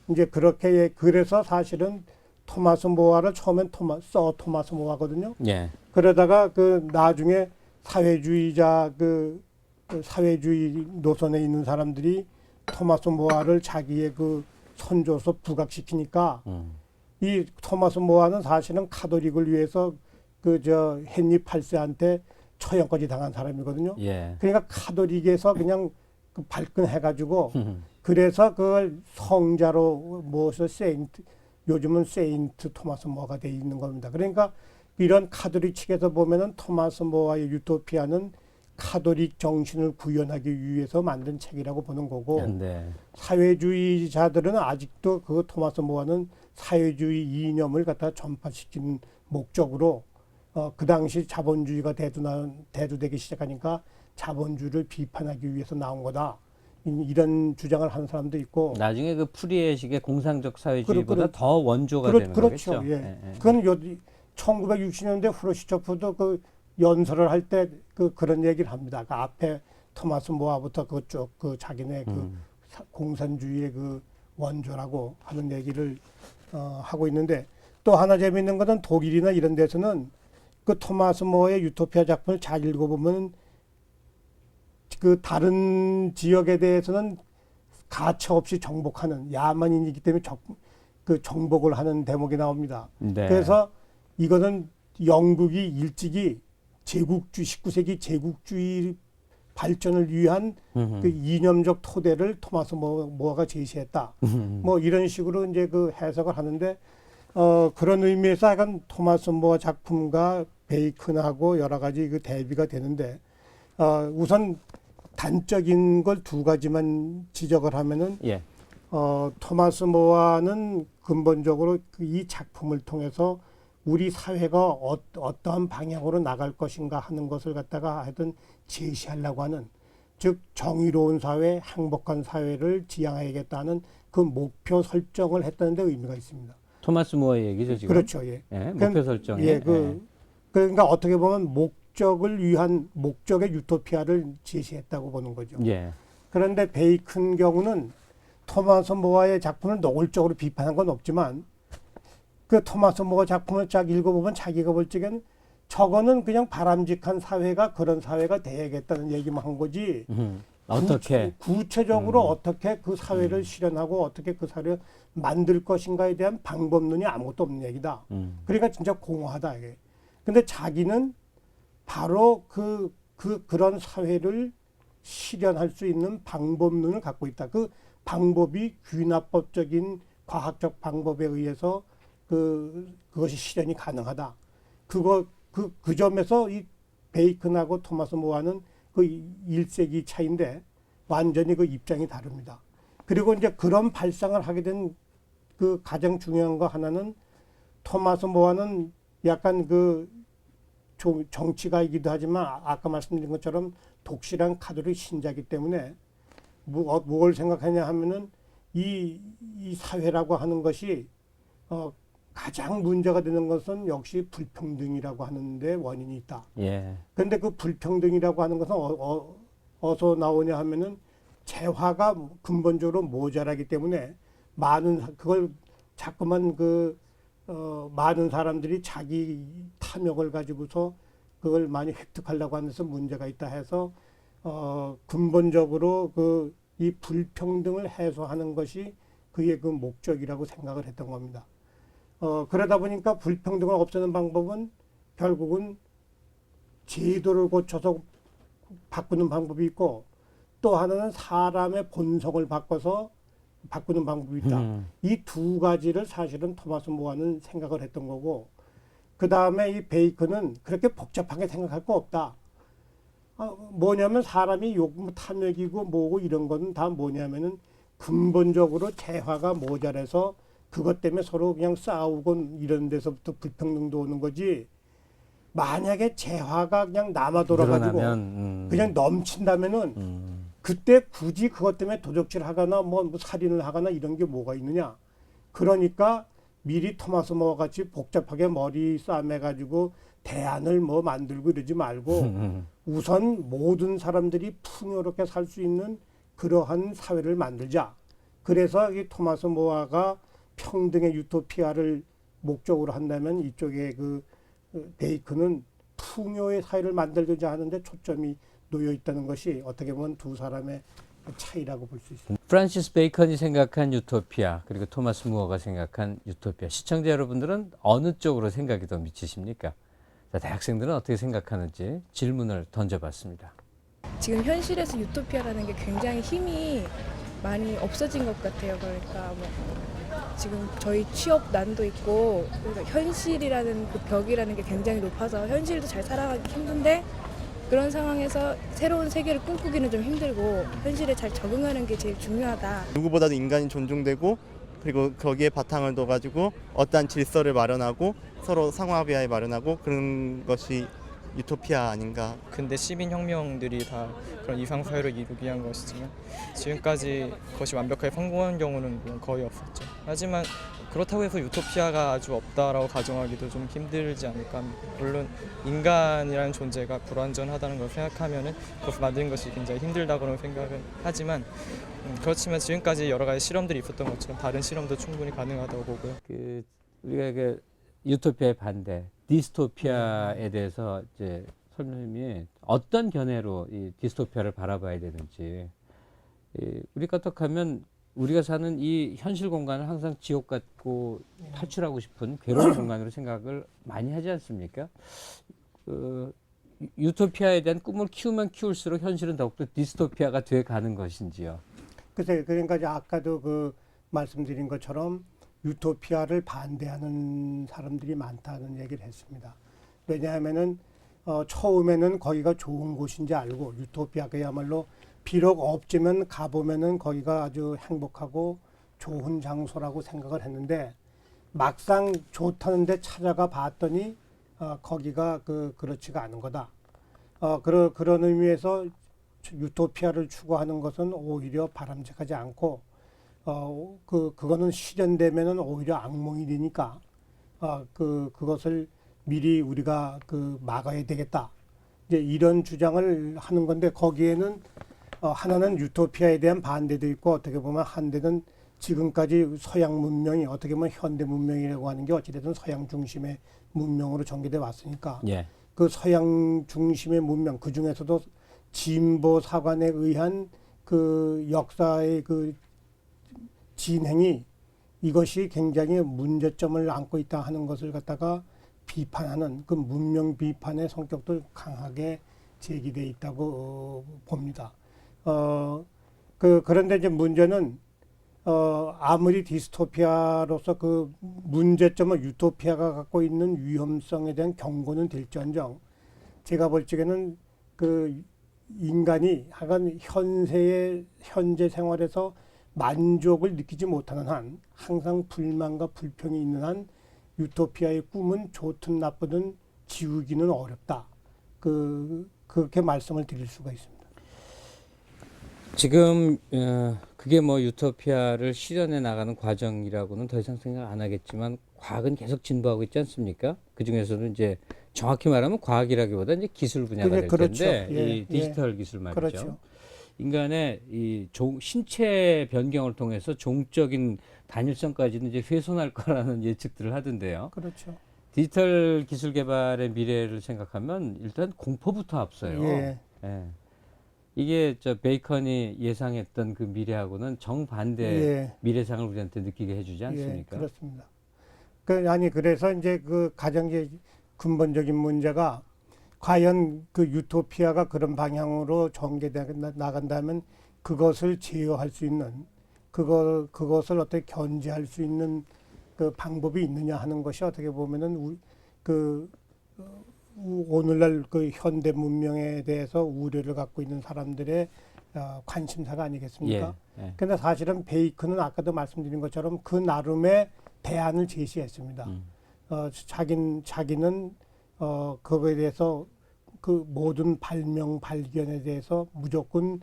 Speaker 2: 이제 그렇게 그래서 사실은 토마스 모어를 처음엔 토마스 모어거든요.
Speaker 1: 예.
Speaker 2: 그러다가 그 나중에 사회주의자 그 사회주의 노선에 있는 사람들이 토마스 모어를 자기의 그 선조서 부각시키니까 이 토마스 모어는 사실은 카톨릭을 위해서 그 헨리 8세한테 처형까지 당한 사람이거든요.
Speaker 1: 예.
Speaker 2: 그러니까 카톨릭에서 그냥 그 발끈해가지고 그래서 그걸 성자로 모셔 요즘은 세인트 토마스 모어가 돼 있는 겁니다. 그러니까 이런 카톨릭 측에서 보면은 토마스 모어의 유토피아는 카톨릭 정신을 구현하기 위해서 만든 책이라고 보는 거고
Speaker 1: 네.
Speaker 2: 사회주의자들은 아직도 그 토마스 모어는 사회주의 이념을 갖다 전파시키는 목적으로 그 당시 자본주의가 대두되기 시작하니까 자본주의를 비판하기 위해서 나온 거다. 이런 주장을 하는 사람도 있고.
Speaker 1: 나중에 그 프리에식의 공상적 사회주의보다 더 원조가 되는
Speaker 2: 그렇죠.
Speaker 1: 거겠죠.
Speaker 2: 예.
Speaker 1: 예.
Speaker 2: 그건 1960년대 후르시초프도 그 연설을 할 때 그런 얘기를 합니다. 그 앞에 토마스 모어부터 그쪽 그 자기네 그 공산주의의 그 원조라고 하는 얘기를 하고 있는데 또 하나 재미있는 것은 독일이나 이런 데서는 그 토마스 모어의 유토피아 작품을 잘 읽어보면 그 다른 지역에 대해서는 가차 없이 정복하는 야만인이기 때문에 그 정복을 하는 대목이 나옵니다.
Speaker 1: 네.
Speaker 2: 그래서 이거는 영국이 일찍이 19세기 제국주의 발전을 위한 그 이념적 토대를 토마스 모어가 제시했다. 뭐 이런 식으로 이제 그 해석을 하는데 그런 의미에서 약간 토마스 모어 작품과 베이컨하고 여러 가지 그 대비가 되는데 우선 단적인 걸 두 가지만 지적을 하면은
Speaker 1: 예.
Speaker 2: 토마스 모어는 근본적으로 이 작품을 통해서 우리 사회가 어떠한 방향으로 나갈 것인가 하는 것을 갖다가 하여튼 제시하려고 하는 즉 정의로운 사회, 행복한 사회를 지향해야겠다는 그 목표 설정을 했다는 데 의미가 있습니다.
Speaker 1: 토마스 모어의 얘기죠, 지금.
Speaker 2: 그렇죠. 예.
Speaker 1: 예, 목표 설정에.
Speaker 2: 예, 그러니까 어떻게 보면 목적을 위한 목적의 유토피아를 제시했다고 보는 거죠.
Speaker 1: 예.
Speaker 2: 그런데 베이컨 경우는 토마스 모어의 작품을 노골적으로 비판한 건 없지만 그 토마스 모어 작품을 쫙 읽어보면 자기가 볼 적엔 저거는 그냥 바람직한 사회가 그런 사회가 돼야겠다는 얘기만 한 거지.
Speaker 1: 어떻게?
Speaker 2: 구체적으로 어떻게 그 사회를 실현하고 어떻게 그 사회를 만들 것인가에 대한 방법론이 아무것도 없는 얘기다. 그러니까 진짜 공허하다 이게. 근데 자기는 바로 그런 사회를 실현할 수 있는 방법론을 갖고 있다. 그 방법이 귀납법적인 과학적 방법에 의해서 그것이 실현이 가능하다. 그 점에서 이 베이컨하고 토마스 모어는 그 1세기 차인데 완전히 그 입장이 다릅니다. 그리고 이제 그런 발상을 하게 된 그 가장 중요한 거 하나는 토마스 모어는 약간 그 정치가이기도 하지만 아까 말씀드린 것처럼 독실한 카톨릭 신자이기 때문에 뭘 생각하냐 하면은 이 사회라고 하는 것이 가장 문제가 되는 것은 역시 불평등이라고 하는데 원인이 있다.
Speaker 1: 예.
Speaker 2: 그런데 그 불평등이라고 하는 것은 어디서 나오냐 하면은 재화가 근본적으로 모자라기 때문에 그걸 자꾸만 많은 사람들이 자기 탐욕을 가지고서 그걸 많이 획득하려고 하는 데서 문제가 있다 해서 근본적으로 이 불평등을 해소하는 것이 그의 그 목적이라고 생각을 했던 겁니다. 그러다 보니까 불평등을 없애는 방법은 결국은 제도를 고쳐서 바꾸는 방법이 있고 또 하나는 사람의 본성을 바꿔서 바꾸는 방법이 있다. 이 두 가지를 사실은 토마스 모어는 생각을 했던 거고, 그 다음에 이 베이컨은 그렇게 복잡하게 생각할 거 없다. 뭐냐면 사람이 탐욕이고 뭐고 이런 거는 다 뭐냐면은 근본적으로 재화가 모자라서 그것 때문에 서로 그냥 싸우고 이런 데서부터 불평등도 오는 거지. 만약에 재화가 그냥 남아 돌아가지고 그냥 넘친다면은 그때 굳이 그것 때문에 도적질 하거나 뭐 살인을 하거나 이런 게 뭐가 있느냐. 그러니까 미리 토마스 모어 같이 복잡하게 머리 싸매가지고 대안을 뭐 만들고 이러지 말고 우선 모든 사람들이 풍요롭게 살 수 있는 그러한 사회를 만들자. 그래서 이 토마스 모어가 평등의 유토피아를 목적으로 한다면 이쪽에 그 베이컨은 풍요의 사회를 만들고자 하는데 초점이 놓여 있다는 것이 어떻게 보면 두 사람의 차이라고 볼 수 있습니다.
Speaker 1: 프란시스 베이컨이 생각한 유토피아 그리고 토마스 무어가 생각한 유토피아, 시청자 여러분들은 어느 쪽으로 생각이 더 미치십니까? 자, 대학생들은 어떻게 생각하는지 질문을 던져봤습니다.
Speaker 4: 지금 현실에서 유토피아라는 게 굉장히 힘이 많이 없어진 것 같아요. 그러니까 뭐 지금 저희 취업 난도 있고 그러니까 현실이라는 그 벽이라는 게 굉장히 높아서 현실도 잘 살아가기 힘든데 그런 상황에서 새로운 세계를 꿈꾸기는 좀 힘들고 현실에 잘 적응하는 게 제일 중요하다.
Speaker 5: 누구보다도 인간이 존중되고 그리고 거기에 바탕을 둬가지고 어떠한 질서를 마련하고 서로 상호합의하에 마련하고 그런 것이 유토피아 아닌가.
Speaker 6: 근대 시민혁명들이 다 그런 이상사회를 이루기 위한 것이지만 지금까지 그것이 완벽하게 성공한 경우는 물론 거의 없었죠. 하지만 그렇다고 해서 유토피아가 아주 없다라고 가정하기도 좀 힘들지 않을까 합니다. 물론 인간이라는 존재가 불완전하다는 걸 생각하면은 그것을 만드는 것이 굉장히 힘들다고는 생각은 하지만 그렇지만 지금까지 여러 가지 실험들이 있었던 것처럼 다른 실험도 충분히 가능하다고 보고요.
Speaker 1: 우리가 유토피아의 반대, 디스토피아에 대해서 이제 설명님이 어떤 견해로 이 디스토피아를 바라봐야 되는지, 우리가 어떻게 하면 우리가 사는 이 현실 공간을 항상 지옥 같고 탈출하고 싶은 괴로운 공간으로 생각을 많이 하지 않습니까? 유토피아에 대한 꿈을 키우면 키울수록 현실은 더욱더 디스토피아가 돼 가는 것인지요.
Speaker 2: 글쎄, 그러니까 이제 아까도 그 말씀드린 것처럼 유토피아를 반대하는 사람들이 많다는 얘기를 했습니다. 왜냐하면은 처음에는 거기가 좋은 곳인지 알고 유토피아야말로 비록 없지만 가보면은 거기가 아주 행복하고 좋은 장소라고 생각을 했는데 막상 좋다는데 찾아가 봤더니 거기가 그렇지가 않은 거다. 그런 의미에서 유토피아를 추구하는 것은 오히려 바람직하지 않고 그거는 실현되면은 오히려 악몽이 되니까 그것을 미리 우리가 막아야 되겠다. 이제 이런 주장을 하는 건데 거기에는 하나는 유토피아에 대한 반대도 있고 어떻게 보면 한대는 지금까지 서양 문명이 어떻게 보면 현대 문명이라고 하는 게 어찌됐든 서양 중심의 문명으로 전개돼 왔으니까
Speaker 1: 예.
Speaker 2: 그 서양 중심의 문명 그 중에서도 진보 사관에 의한 그 역사의 그 진행이 이것이 굉장히 문제점을 안고 있다 하는 것을 갖다가 비판하는 그 문명 비판의 성격도 강하게 제기돼 있다고 봅니다. 그런데 이제 문제는 아무리 디스토피아로서 그 문제점을 유토피아가 갖고 있는 위험성에 대한 경고는 될지언정 제가 볼 적에는 그 인간이 하여간 현재 생활에서 만족을 느끼지 못하는 한 항상 불만과 불평이 있는 한 유토피아의 꿈은 좋든 나쁘든 지우기는 어렵다. 그렇게 말씀을 드릴 수가 있습니다.
Speaker 1: 지금 그게 뭐 유토피아를 실현해 나가는 과정이라고는 더 이상 생각 안 하겠지만 과학은 계속 진보하고 있지 않습니까? 그 중에서는 이제 정확히 말하면 과학이라기보다 이제 기술 분야가 될
Speaker 2: 그렇죠.
Speaker 1: 텐데
Speaker 2: 예,
Speaker 1: 이 디지털 기술 말이죠.
Speaker 2: 그렇죠.
Speaker 1: 인간의 이 신체 변경을 통해서 종적인 단일성까지는 이제 훼손할 거라는 예측들을 하던데요.
Speaker 2: 그렇죠.
Speaker 1: 디지털 기술 개발의 미래를 생각하면 일단 공포부터 앞서요.
Speaker 2: 예.
Speaker 1: 예. 이게 베이컨이 예상했던 그 미래하고는 정반대
Speaker 2: 예.
Speaker 1: 미래상을 우리한테 느끼게 해주지 않습니까?
Speaker 2: 예, 그렇습니다. 그래서 이제 그 가장 근본적인 문제가 과연 그 유토피아가 그런 방향으로 전개돼 나간다면 그것을 제어할 수 있는 그것을 어떻게 견제할 수 있는 그 방법이 있느냐 하는 것이 어떻게 보면은 오늘날 그 현대 문명에 대해서 우려를 갖고 있는 사람들의 관심사가 아니겠습니까?
Speaker 1: 예.
Speaker 2: 그런데 사실은 베이컨은 아까도 말씀드린 것처럼 그 나름의 대안을 제시했습니다. 자기는 그거에 대해서 그 모든 발명 발견에 대해서 무조건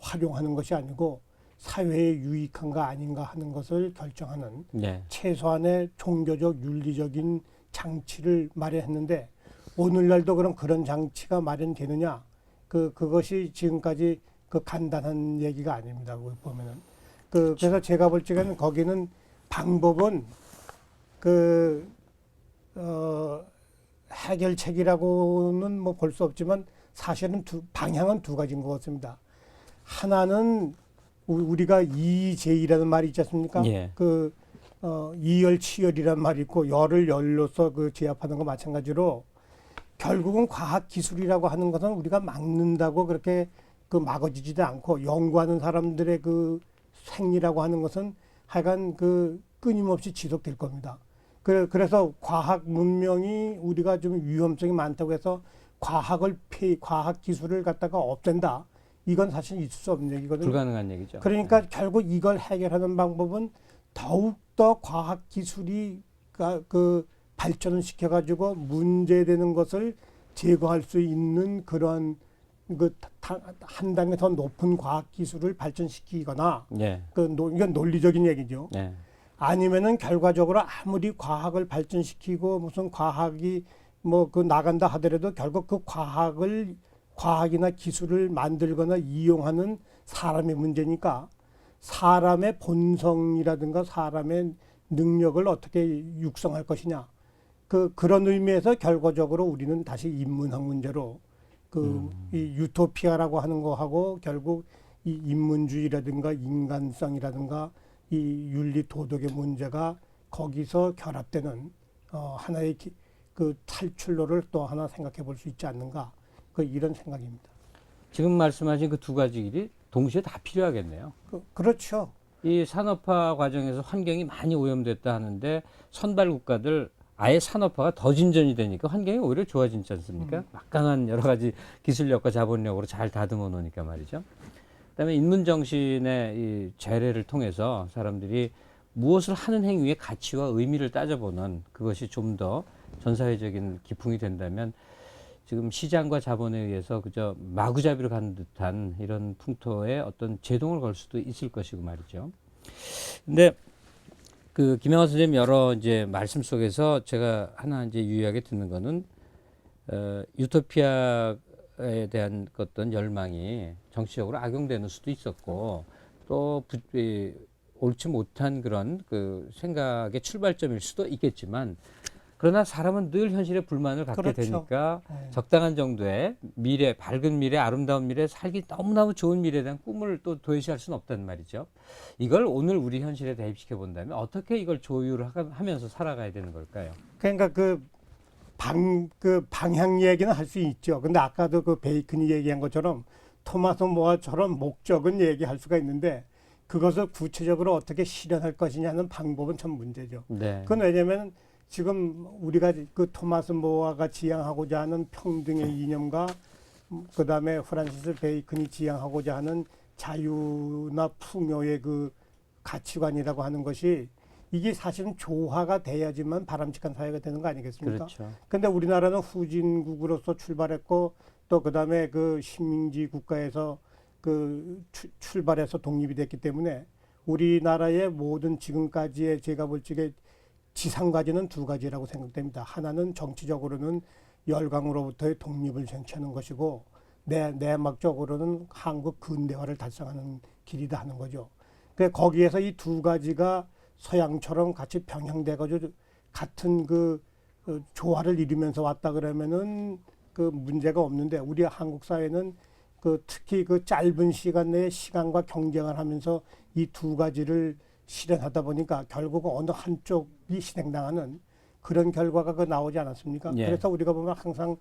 Speaker 2: 활용하는 것이 아니고 사회에 유익한가 아닌가 하는 것을 결정하는
Speaker 1: 예.
Speaker 2: 최소한의 종교적 윤리적인 장치를 마련했는데 오늘날도 그런 장치가 마련되느냐? 그것이 지금까지 간단한 얘기가 아닙니다. 보면은 그래서 제가 볼 적에는 거기는 방법은 해결책이라고는 뭐 볼 수 없지만 사실은 방향은 두 가지인 것 같습니다. 하나는 우리가 이재이라는 말이 있지 않습니까?
Speaker 1: 예.
Speaker 2: 이열치열이라는 말이 있고 열을 열로서 제압하는 거 마찬가지로 결국은 과학 기술이라고 하는 것은 우리가 막는다고 그렇게 막아지지도 않고 연구하는 사람들의 생리라고 하는 것은 하여간 끊임없이 지속될 겁니다. 그래서 과학 문명이 우리가 좀 위험성이 많다고 해서 과학 기술을 갖다가 없앤다. 이건 사실 있을 수 없는 얘기거든요.
Speaker 1: 불가능한 얘기죠.
Speaker 2: 그러니까 결국 이걸 해결하는 방법은 더욱더 과학 기술이 발전을 시켜가지고 문제되는 것을 제거할 수 있는 그런 한 단계 더 높은 과학 기술을 발전시키거나
Speaker 1: 예.
Speaker 2: 이건 논리적인 얘기죠.
Speaker 1: 예.
Speaker 2: 아니면은 결과적으로 아무리 과학을 발전시키고 무슨 과학이 나간다 하더라도 결국 그 과학이나 기술을 만들거나 이용하는 사람의 문제니까 사람의 본성이라든가 사람의 능력을 어떻게 육성할 것이냐. 그런 의미에서 결과적으로 우리는 다시 인문학 문제로 이 유토피아라고 하는 거하고 결국 이 인문주의라든가 인간성이라든가 이 윤리 도덕의 문제가 거기서 결합되는 하나의 탈출로를 또 하나 생각해 볼 수 있지 않는가. 이런 생각입니다.
Speaker 1: 지금 말씀하신 그 두 가지 길이 동시에 다 필요하겠네요.
Speaker 2: 그렇죠.
Speaker 1: 이 산업화 과정에서 환경이 많이 오염됐다 하는데 선발 국가들 아예 산업화가 더 진전이 되니까 환경이 오히려 좋아지지 않습니까? 막강한 여러 가지 기술력과 자본력으로 잘 다듬어 놓으니까 말이죠. 그다음에 인문 정신의 이 재래를 통해서 사람들이 무엇을 하는 행위의 가치와 의미를 따져보는 그것이 좀 더 전사회적인 기풍이 된다면 지금 시장과 자본에 의해서 그저 마구잡이로 가는 듯한 이런 풍토에 어떤 제동을 걸 수도 있을 것이고 말이죠. 근데 김영하 선생님 여러 이제 말씀 속에서 제가 하나 이제 유의하게 듣는 거는 유토피아에 대한 어떤 열망이 정치적으로 악용되는 수도 있었고 또 옳지 못한 그런 생각의 출발점일 수도 있겠지만 그러나 사람은 늘 현실에 불만을 갖게
Speaker 2: 그렇죠.
Speaker 1: 되니까 적당한 정도의 미래, 밝은 미래, 아름다운 미래, 살기 너무너무 좋은 미래에 대한 꿈을 또 도외시할 수는 없단 말이죠. 이걸 오늘 우리 현실에 대입시켜 본다면 어떻게 이걸 조율하면서 살아가야 되는 걸까요?
Speaker 2: 그러니까 방향 얘기는 할 수 있죠. 근데 아까도 베이컨이 얘기한 것처럼 토마스 모아처럼 목적은 얘기할 수가 있는데 그것을 구체적으로 어떻게 실현할 것이냐는 방법은 참 문제죠.
Speaker 1: 네.
Speaker 2: 그건 왜냐하면 지금 우리가 토마스 모아가 지향하고자 하는 평등의 이념과 그다음에 프란시스 베이컨이 지향하고자 하는 자유나 풍요의 가치관이라고 하는 것이 이게 사실은 조화가 돼야지만 바람직한 사회가 되는 거 아니겠습니까?
Speaker 1: 그렇죠.
Speaker 2: 근데 우리나라는 후진국으로서 출발했고 또 그다음에 식민지 국가에서 출발해서 독립이 됐기 때문에 우리나라의 모든 지금까지의 제가 볼 적에 지상과제는 두 가지라고 생각됩니다. 하나는 정치적으로는 열강으로부터의 독립을 쟁취하는 것이고 내막적으로는 한국 근대화를 달성하는 길이다 하는 거죠. 그래서 거기에서 이 두 가지가 서양처럼 같이 병행돼가지고 같은 조화를 이루면서 왔다 그러면은 문제가 없는데 우리 한국 사회는 특히 짧은 시간 내에 시간과 경쟁을 하면서 이 두 가지를 실현하다 보니까 결국은 어느 한쪽이 실행당하는 그런 결과가 나오지 않았습니까?
Speaker 1: 예.
Speaker 2: 그래서 우리가 보면 항상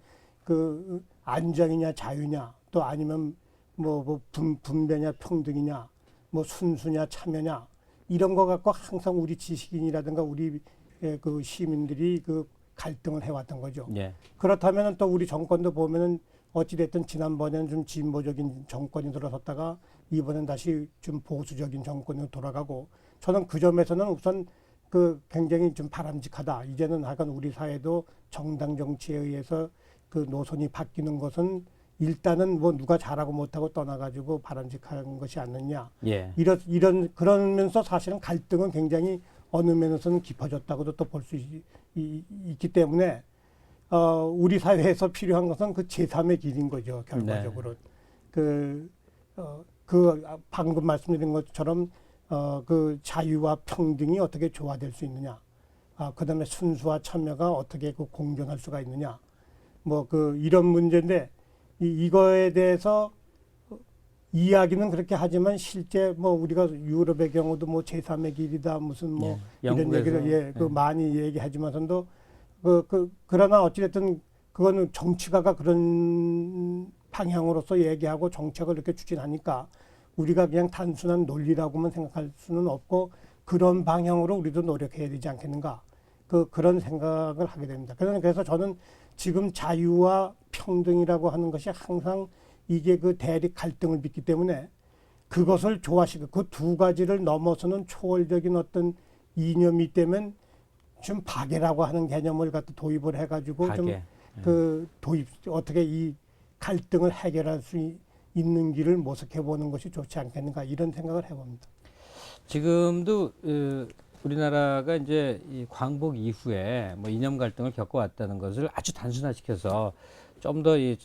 Speaker 2: 안정이냐 자유냐 또 아니면 분배냐 평등이냐 뭐 순수냐 참여냐 이런 거 갖고 항상 우리 지식인이라든가 우리 그 시민들이 그 갈등을 해왔던 거죠.
Speaker 1: 예.
Speaker 2: 그렇다면 또 우리 정권도 보면은 어찌됐든 지난번에는 좀 진보적인 정권이 들어섰다가 이번엔 다시 좀 보수적인 정권으로 돌아가고 저는 그 점에서는 우선 그 굉장히 좀 바람직하다. 이제는 하여간 우리 사회도 정당 정치에 의해서 그 노선이 바뀌는 것은 일단은 뭐 누가 잘하고 못하고 떠나가지고 바람직한 것이 않느냐.
Speaker 1: 예.
Speaker 2: 이런 그러면서 사실은 갈등은 굉장히 어느 면에서는 깊어졌다고도 또 볼 수 있기 때문에 우리 사회에서 필요한 것은 그 제3의 길인 거죠. 결과적으로 그 방금 말씀드린 것처럼 그 자유와 평등이 어떻게 조화될 수 있느냐. 그다음에 순수와 참여가 어떻게 그 공존할 수가 있느냐. 뭐 그 이런 문제인데 이거에 대해서 이야기는 그렇게 하지만 실제 뭐 우리가 유럽의 경우도 뭐 제3의 길이다 무슨 뭐
Speaker 1: 예,
Speaker 2: 이런
Speaker 1: 영국에서,
Speaker 2: 얘기를 그 많이 얘기하지만서도 그러나 어찌됐든 그거는 정치가가 그런 방향으로서 얘기하고 정책을 이렇게 추진하니까 우리가 그냥 단순한 논리라고만 생각할 수는 없고 그런 방향으로 우리도 노력해야 되지 않겠는가 그런 생각을 하게 됩니다. 그래서 저는 지금 자유와 평등이라고 하는 것이 항상 이게 그 대립 갈등을 빚기 때문에 그것을 조화시키고 그 두 가지를 넘어서는 초월적인 어떤 이념이 있다면 좀 박애라고 하는 개념을 갖다 도입을 해가지고
Speaker 1: 박애.
Speaker 2: 좀 어떻게 이 갈등을 해결할 수 있는 길을 모색해 보는 것이 좋지 않겠는가 이런 생각을 해봅니다.
Speaker 1: 지금도 우리나라가 이제 이 광복 이후에 뭐 이념 갈등을 겪어왔다는 것을 아주 단순화시켜서 좀 더 이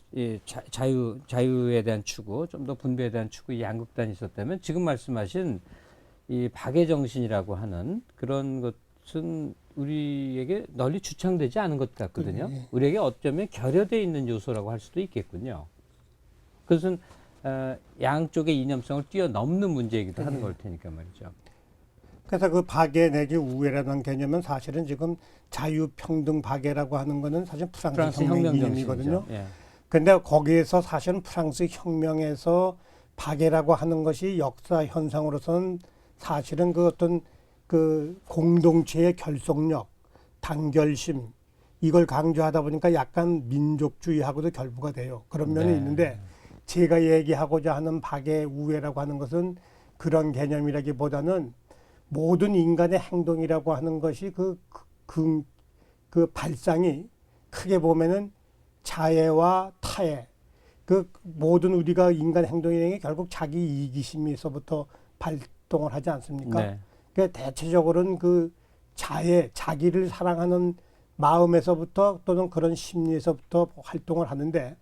Speaker 1: 자유에 대한 추구, 좀 더 분배에 대한 추구 이 양극단이 있었다면 지금 말씀하신 이 박애 정신이라고 하는 그런 것은 우리에게 널리 주창되지 않은 것 같거든요.
Speaker 2: 네.
Speaker 1: 우리에게 어쩌면 결여되어 있는 요소라고 할 수도 있겠군요. 그것은 양쪽의 이념성을 뛰어넘는 문제이기도 하는 걸 테니까 말이죠.
Speaker 2: 그래서 그 박애 내지 우애라는 개념은 사실은 지금 자유평등 박애라고 하는 거는 사실 프랑스 혁명 이념이거든요.
Speaker 1: 예.
Speaker 2: 근데 거기에서 사실은 프랑스 혁명에서 박애라고 하는 것이 역사 현상으로서는 사실은 그 어떤 그 공동체의 결속력, 단결심 이걸 강조하다 보니까 약간 민족주의하고도 결부가 돼요. 그런 면이
Speaker 1: 네.
Speaker 2: 있는데 제가 얘기하고자 하는 박애 우애라고 하는 것은 그런 개념이라기보다는 모든 인간의 행동이라고 하는 것이 그 발상이 크게 보면은 자애와 타애 그 모든 우리가 인간 행동이라는 게 결국 자기 이기심에서부터 발동을 하지 않습니까?
Speaker 1: 네.
Speaker 2: 그 대체적으로는 그 자기를 사랑하는 마음에서부터 또는 그런 심리에서부터 활동을 하는데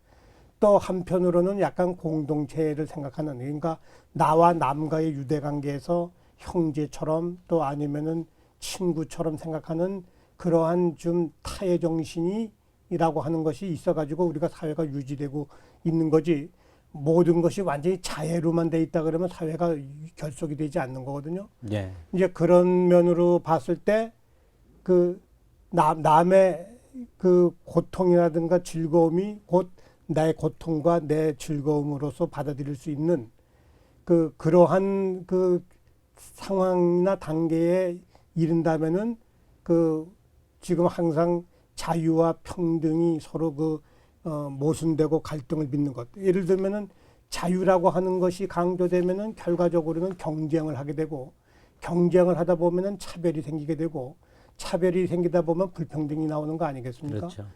Speaker 2: 또 한편으로는 약간 공동체를 생각하는 그러니까 나와 남과의 유대관계에서 형제처럼 또 아니면은 친구처럼 생각하는 그러한 좀 타의 정신이라고 하는 것이 있어가지고 우리가 사회가 유지되고 있는 거지 모든 것이 완전히 자애로만 돼 있다 그러면 사회가 결속이 되지 않는 거거든요.
Speaker 1: 예.
Speaker 2: 이제 그런 면으로 봤을 때 그 남의 그 고통이라든가 즐거움이 곧 나의 고통과 내 즐거움으로서 받아들일 수 있는 그러한 그 상황이나 단계에 이른다면은 그 지금 항상 자유와 평등이 서로 모순되고 갈등을 빚는 것. 예를 들면은 자유라고 하는 것이 강조되면은 결과적으로는 경쟁을 하게 되고 경쟁을 하다 보면은 차별이 생기게 되고 차별이 생기다 보면 불평등이 나오는 거 아니겠습니까?
Speaker 1: 그렇죠.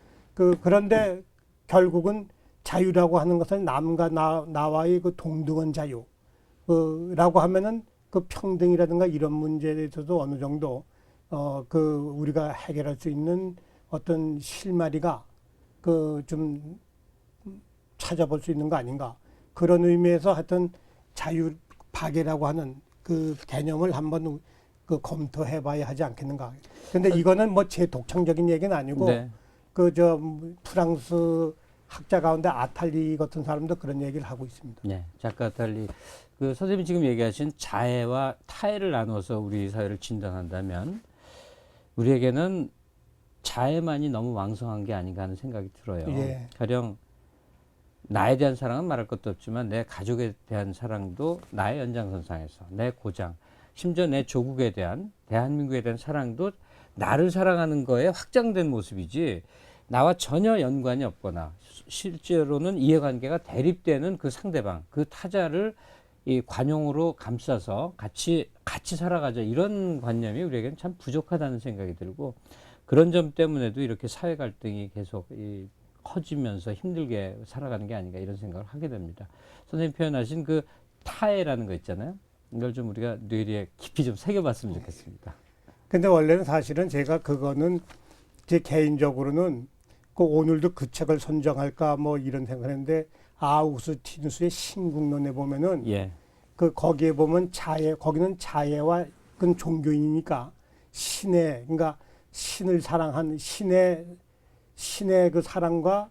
Speaker 2: 그런데 결국은 자유라고 하는 것은 남과 나와의 그 동등한 자유라고 하면은 그 평등이라든가 이런 문제에 대해서도 어느 정도 우리가 해결할 수 있는 어떤 실마리가 좀 찾아볼 수 있는 거 아닌가 그런 의미에서 하여튼 자유 박애라고 하는 그 개념을 한번 검토해봐야 하지 않겠는가. 근데 이거는 뭐 제 독창적인 얘기는 아니고
Speaker 1: 네.
Speaker 2: 프랑스 학자 가운데 아탈리 같은 사람도 그런 얘기를 하고 있습니다.
Speaker 1: 네, 작가 아탈리. 선생님이 지금 얘기하신 자애와 타애를 나눠서 우리 사회를 진단한다면 우리에게는 자애만이 너무 왕성한 게 아닌가 하는 생각이 들어요.
Speaker 2: 예.
Speaker 1: 가령 나에 대한 사랑은 말할 것도 없지만 내 가족에 대한 사랑도 나의 연장선상에서 내 고장, 심지어 내 조국에 대한, 대한민국에 대한 사랑도 나를 사랑하는 거에 확장된 모습이지 나와 전혀 연관이 없거나 실제로는 이해관계가 대립되는 그 상대방, 그 타자를 이 관용으로 감싸서 같이 살아가자, 이런 관념이 우리에게는 참 부족하다는 생각이 들고, 그런 점 때문에도 이렇게 사회 갈등이 계속 커지면서 힘들게 살아가는 게 아닌가, 이런 생각을 하게 됩니다. 선생님 표현하신 그 타해라는 거 있잖아요. 이걸 좀 우리가 뇌리에 깊이 좀 새겨봤으면 좋겠습니다.
Speaker 2: 근데 원래는 사실은 제가 그거는 제 개인적으로는 그 오늘도 그 책을 선정할까 뭐 이런 생각을 했는데, 아우구스티누스의 신국론에 보면은
Speaker 1: 예.
Speaker 2: 그 거기에 보면 거기는 자애와 그건 종교인이니까 그러니까 신을 사랑하는 신의 그 사랑과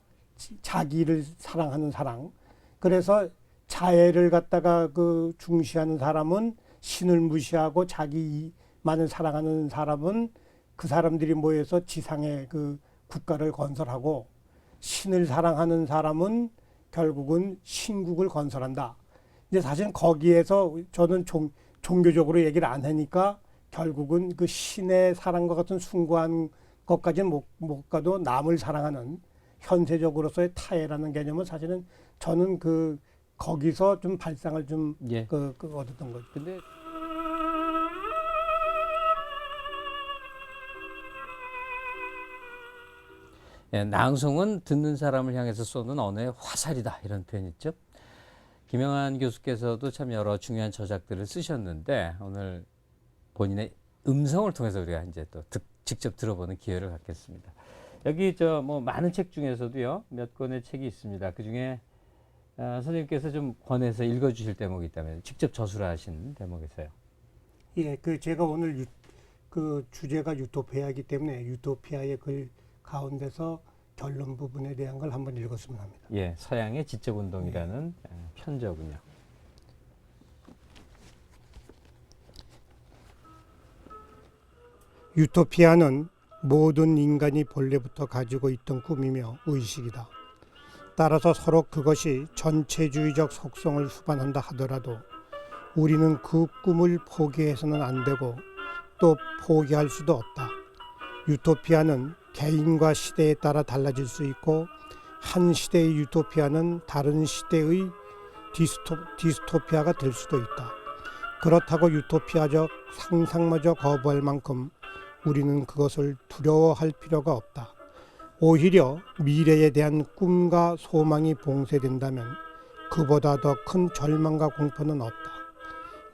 Speaker 2: 자기를 사랑하는 사랑. 그래서 자애를 갖다가 그 중시하는 사람은 신을 무시하고 자기만을 사랑하는 사람은 그 사람들이 모여서 지상의 그 국가를 건설하고, 신을 사랑하는 사람은 결국은 신국을 건설한다. 이제 사실 거기에서 저는 종교적으로 얘기를 안 하니까 결국은 그 신의 사랑과 같은 숭고한 것까지는 못 가도 남을 사랑하는 현세적으로서의 타애라는 개념은 사실은 저는 거기서 좀 발상을 좀
Speaker 1: 예.
Speaker 2: 얻었던 거죠.
Speaker 1: 근데 예, 낭송은 듣는 사람을 향해서 쏘는 언어의 화살이다, 이런 표현 있죠. 김영한 교수께서도 참 여러 중요한 저작들을 쓰셨는데, 오늘 본인의 음성을 통해서 우리가 이제 또 직접 들어보는 기회를 갖겠습니다. 여기 뭐 많은 책 중에서도요, 몇 권의 책이 있습니다. 그 중에 선생님께서 좀 권해서 읽어주실 대목이 있다면, 직접 저술을 하신 대목에서요.
Speaker 2: 예, 제가 오늘 그 주제가 유토피아이기 때문에 유토피아의 글 가운데서 결론 부분에 대한 걸 한번 읽었으면 합니다.
Speaker 1: 예, 서양의 지적 운동이라는 편저군요.
Speaker 2: 유토피아는 모든 인간이 본래부터 가지고 있던 꿈이며 의식이다. 따라서 서로 그것이 전체주의적 속성을 수반한다 하더라도 우리는 그 꿈을 포기해서는 안 되고 또 포기할 수도 없다. 유토피아는 개인과 시대에 따라 달라질 수 있고, 한 시대의 유토피아는 다른 시대의 디스토피아가 될 수도 있다. 그렇다고 유토피아적 상상마저 거부할 만큼 우리는 그것을 두려워할 필요가 없다. 오히려 미래에 대한 꿈과 소망이 봉쇄된다면 그보다 더 큰 절망과 공포는 없다.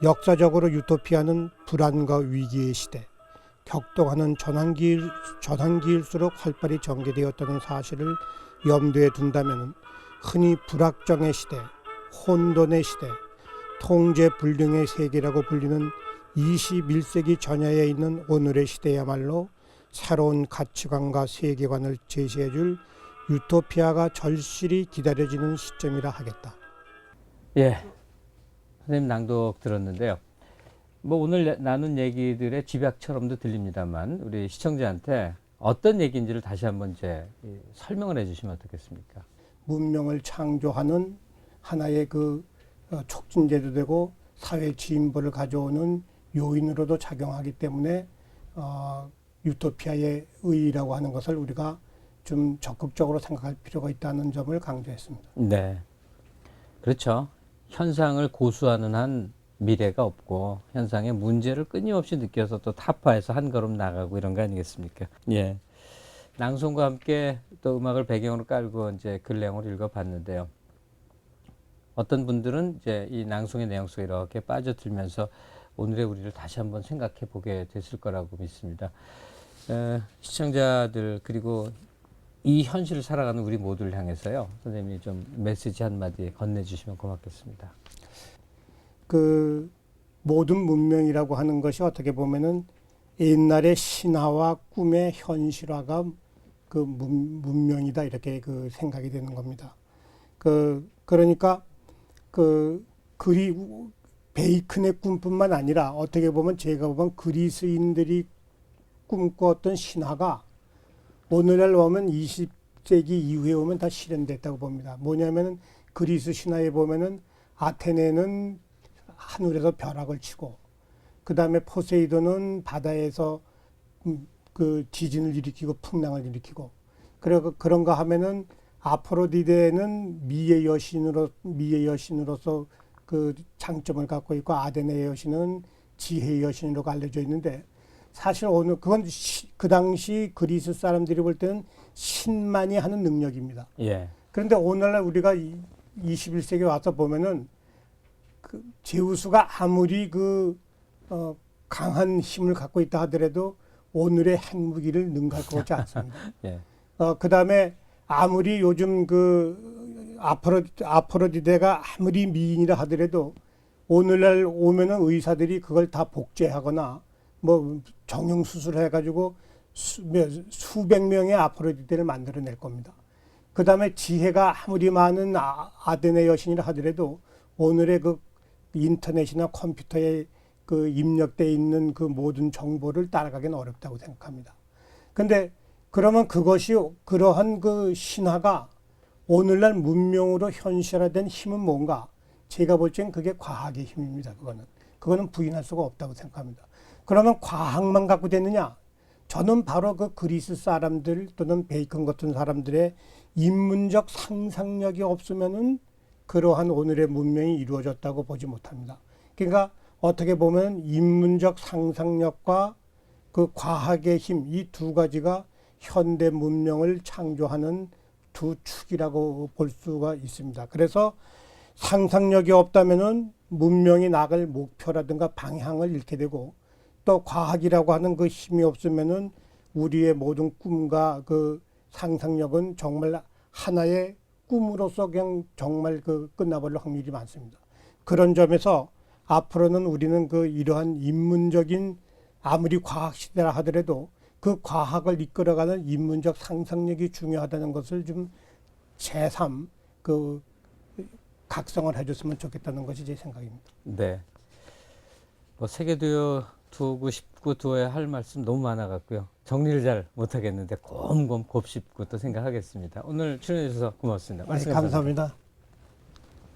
Speaker 2: 역사적으로 유토피아는 불안과 위기의 시대, 격동하는 전환기일수록 활발히 전개되었다는 사실을 염두에 둔다면 흔히 불확정의 시대, 혼돈의 시대, 통제불능의 세계라고 불리는 21세기 전야에 있는 오늘의 시대야말로 새로운 가치관과 세계관을 제시해줄 유토피아가 절실히 기다려지는 시점이라 하겠다.
Speaker 1: 예, 선생님 낭독 들었는데요. 뭐 오늘 나눈 얘기들의 집약처럼도 들립니다만, 우리 시청자한테 어떤 얘기인지를 다시 한번 설명을 해주시면 어떻겠습니까?
Speaker 2: 문명을 창조하는 하나의 촉진제도 되고 사회 진보를 가져오는 요인으로도 작용하기 때문에 유토피아의 의의라고 하는 것을 우리가 좀 적극적으로 생각할 필요가 있다는 점을 강조했습니다.
Speaker 1: 네, 그렇죠. 현상을 고수하는 한 미래가 없고, 현상의 문제를 끊임없이 느껴서 또 타파해서 한 걸음 나가고, 이런 거 아니겠습니까? 예. 낭송과 함께 또 음악을 배경으로 깔고 이제 글 내용을 읽어봤는데요. 어떤 분들은 이제 이 낭송의 내용 속에 이렇게 빠져들면서 오늘의 우리를 다시 한번 생각해 보게 됐을 거라고 믿습니다. 시청자들, 그리고 이 현실을 살아가는 우리 모두를 향해서요, 선생님이 좀 메시지 한마디 건네주시면 고맙겠습니다.
Speaker 2: 모든 문명이라고 하는 것이 어떻게 보면은 옛날의 신화와 꿈의 현실화가 문명이다, 이렇게 생각이 되는 겁니다. 그러니까 베이컨의 꿈뿐만 아니라 어떻게 보면 제가 보면 그리스인들이 꿈꿨던 신화가 오늘날 보면 11세기 이후에 오면 다 실현됐다고 봅니다. 뭐냐면은 그리스 신화에 보면은 아테네는 하늘에서 벼락을 치고, 그 다음에 포세이돈은 바다에서 그 지진을 일으키고 풍랑을 일으키고, 그리고 그런가 하면은 아프로디데는 미의 여신으로서 그 장점을 갖고 있고, 아데네 여신은 지혜의 여신으로 알려져 있는데, 사실 그건 그 당시 그리스 사람들이 볼 때는 신만이 하는 능력입니다.
Speaker 1: 예.
Speaker 2: 그런데 오늘날 우리가 21세기에 와서 보면은 그 제우스가 아무리 강한 힘을 갖고 있다 하더라도 오늘의 핵무기를 능가할 것 같지 않습니다.
Speaker 1: 예.
Speaker 2: 그 다음에 아무리 요즘 아프로디데가 아무리 미인이라 하더라도 오늘날 오면은 의사들이 그걸 다 복제하거나 뭐 정형 수술을 해가지고 수백 명의 아프로디데를 만들어낼 겁니다. 그 다음에 지혜가 아무리 많은 아데네 여신이라 하더라도 오늘의 그 인터넷이나 컴퓨터에 그 입력되어 있는 그 모든 정보를 따라가기는 어렵다고 생각합니다. 근데 그러면 그러한 그 신화가 오늘날 문명으로 현실화된 힘은 뭔가? 제가 볼 땐 그게 과학의 힘입니다. 그거는 부인할 수가 없다고 생각합니다. 그러면 과학만 갖고 됐느냐? 저는 바로 그 그리스 사람들 또는 베이컨 같은 사람들의 인문적 상상력이 없으면은 그러한 오늘의 문명이 이루어졌다고 보지 못합니다. 그러니까 어떻게 보면 인문적 상상력과 그 과학의 힘, 이 두 가지가 현대 문명을 창조하는 두 축이라고 볼 수가 있습니다. 그래서 상상력이 없다면은 문명이 나갈 목표라든가 방향을 잃게 되고, 또 과학이라고 하는 그 힘이 없으면은 우리의 모든 꿈과 그 상상력은 정말 하나의 꿈으로서 그냥 정말 끝나버릴 확률이 많습니다. 그런 점에서 앞으로는 우리는 이러한 인문적인 아무리 과학 시대라 하더라도 그 과학을 이끌어가는 인문적 상상력이 중요하다는 것을 좀 제3 각성을 해줬으면 좋겠다는 것이 제 생각입니다.
Speaker 1: 네. 뭐 세계도요 두고 싶고 두어야 할 말씀 너무 많아갖고요. 정리를 잘 못하겠는데 곰곰 곱씹고 또 생각하겠습니다. 오늘 출연해 주셔서 고맙습니다. 말씀
Speaker 2: 감사합니다.